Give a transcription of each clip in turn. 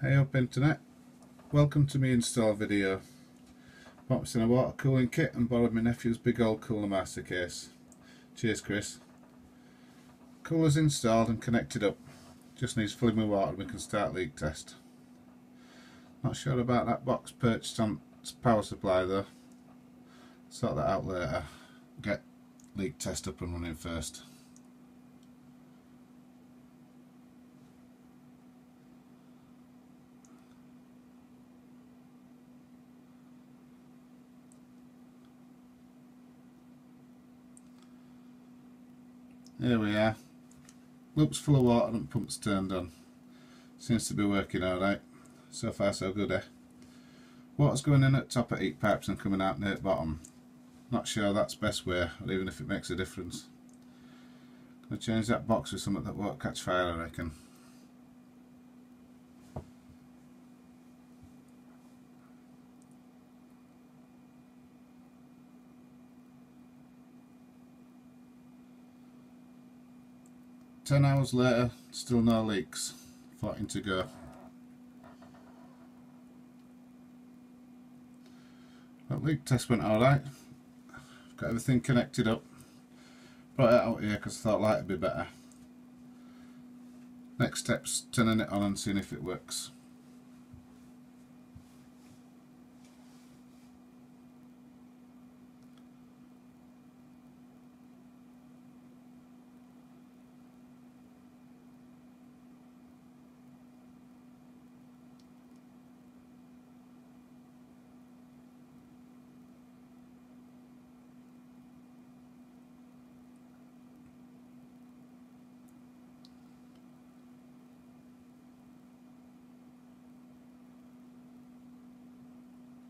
Hey up internet, welcome to my install video. Pops in a water cooling kit and borrowed my nephew's big old cooler master case. Cheers Chris. Cooler's installed and connected up, just needs filling with water and we can start leak test. Not sure about that box perched on power supply though, sort that out later. Get leak test up and running first. Here we are. Loop's full of water and pump's turned on. Seems to be working alright. So far so good, eh? Water's going in at top of heat pipes and coming out near the bottom. Not sure that's best way, or even if it makes a difference. Gonna change that box with something that won't catch fire, I reckon. Ten hours later, still no leaks. 14 to go. But leak test went alright. Got everything connected up. Brought it out here because I thought light would be better. Next step's turning it on and seeing if it works.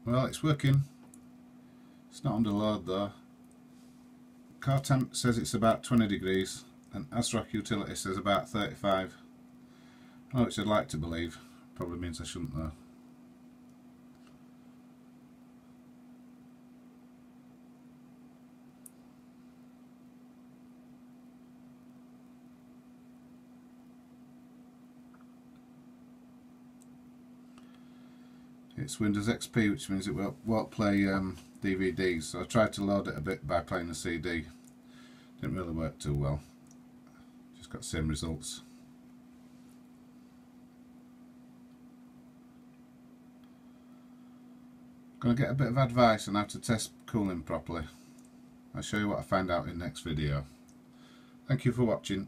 Well, it's working. It's not under load though. Car temp says it's about 20 degrees and ASRock utility says about 35. I know which I'd like to believe. Probably means I shouldn't though. It's Windows XP, which means it won't play DVDs, so I tried to load it a bit by playing a CD. Didn't really work too well. Just got the same results. Gonna get a bit of advice on how to test cooling properly. I'll show you what I find out in the next video. Thank you for watching.